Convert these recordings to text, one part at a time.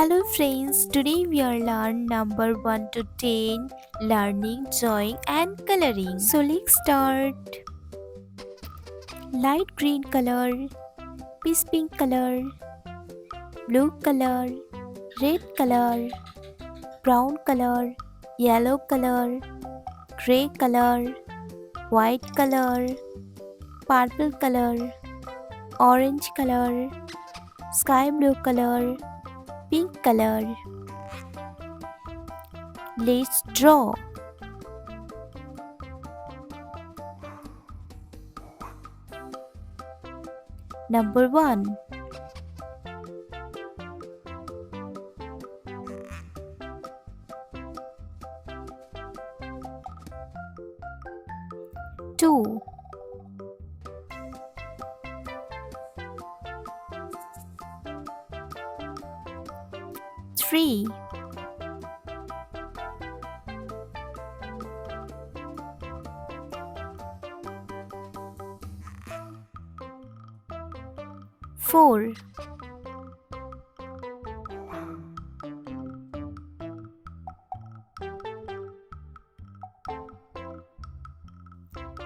Hello friends, today we are learn number 1 to 10 learning, drawing and coloring. So let's start. Light green color, peach pink color, blue color, red color, brown color, yellow color, gray color, white color, purple color, orange color, sky blue color, pink color. Let's draw. Number 1. Two. Three. Four.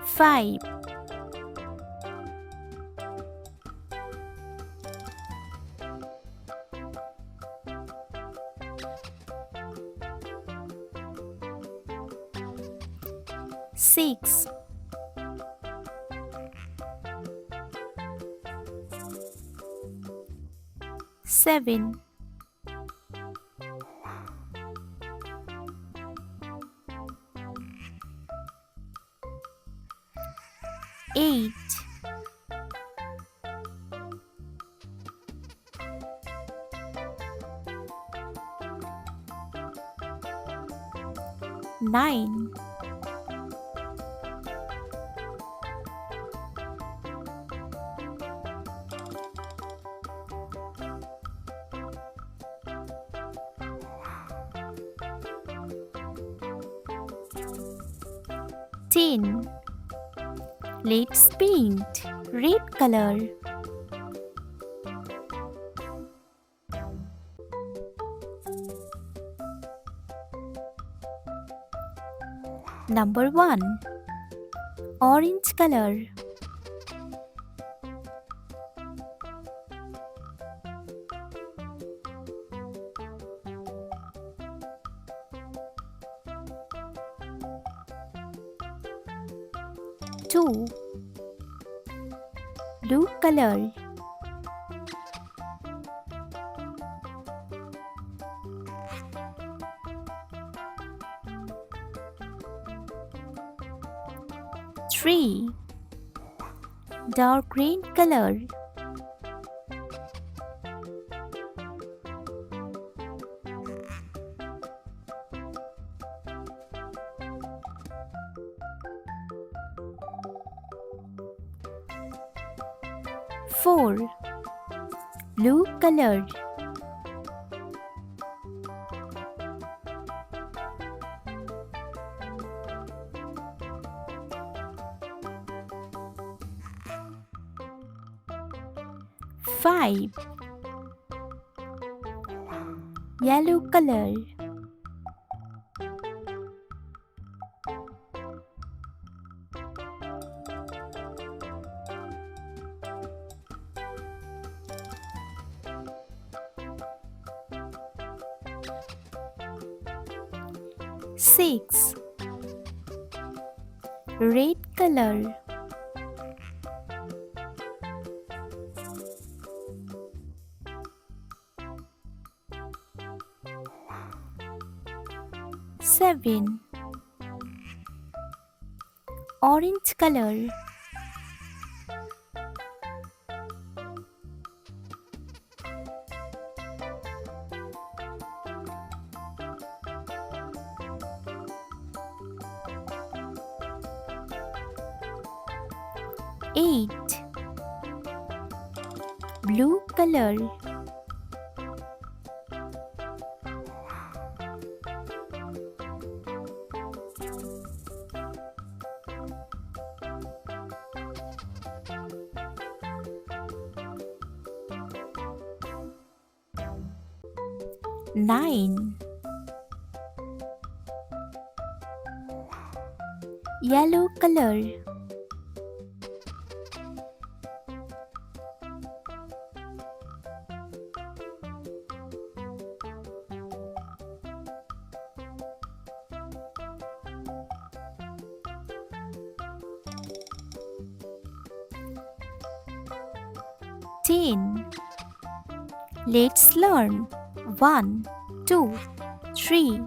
Five. Six. Seven. Eight. Nine. 10. Let's paint red color. Number 1. Orange color. Two. Blue color. Three. Dark green color. Four. Blue color. Five. Yellow color. Six. Red color. Seven. Orange color. Eight. Blue color. 9. Yellow color. 10. Let's learn. 1, 2, 3,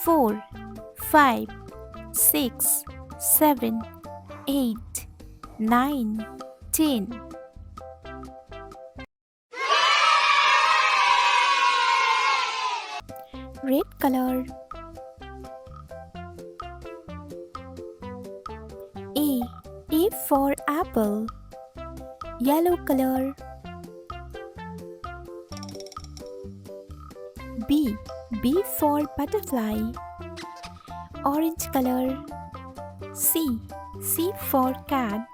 4, 5, 6, 7, 8, 9, 10. Red color. A for apple. Yellow color. B for butterfly. Orange color. C for cat.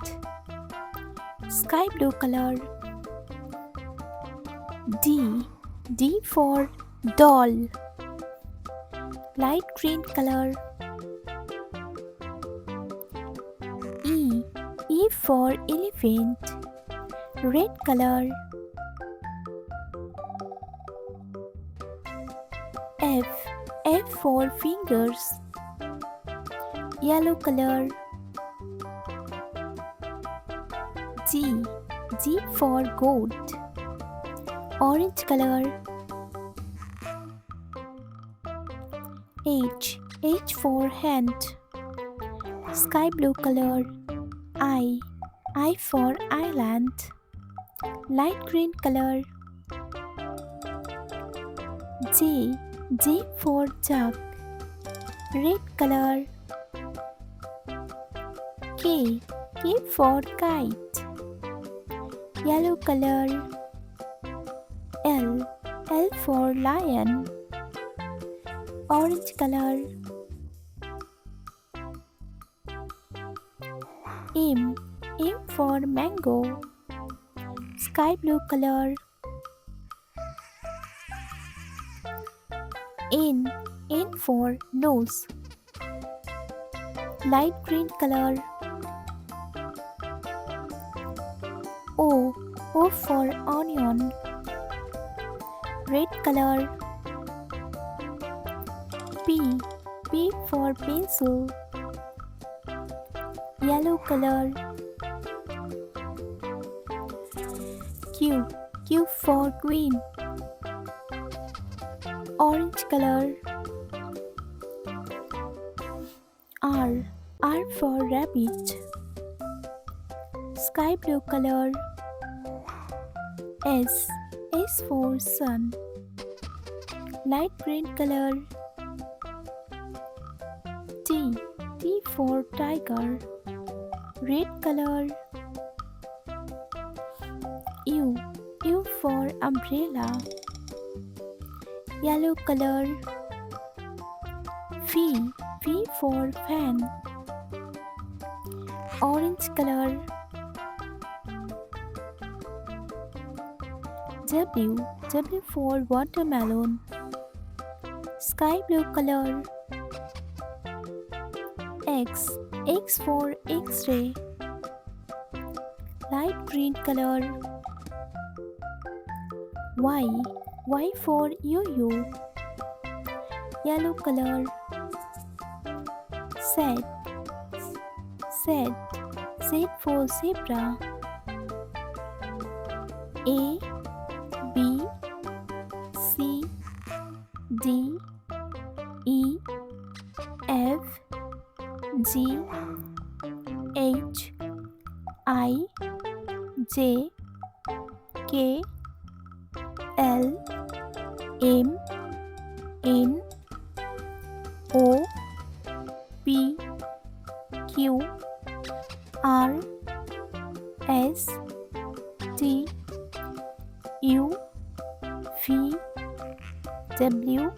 Sky blue color. D for doll. Light green color. E for elephant. Red color. F for fingers. Yellow color. G for goat. Orange color. H for hand. Sky blue color. I for island. Light green color. J for duck. Red color. K for kite. Yellow color. L for lion. Orange color. M for mango. Sky blue color. N for nose. Light green color. O for onion. Red color. P for pencil. Yellow color. Q for queen. Orange color. R for rabbit. Sky blue color. S for sun. Light green color. T for tiger. Red color. U for umbrella. Yellow color. V for fan. Orange color. W for watermelon. Sky blue color. X for X-ray. Light green color. Y for yo-yo. Yellow color. Z for zebra. A B C D E F G H I J K L M N O P Q R S T U V W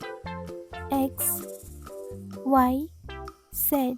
X Y Z.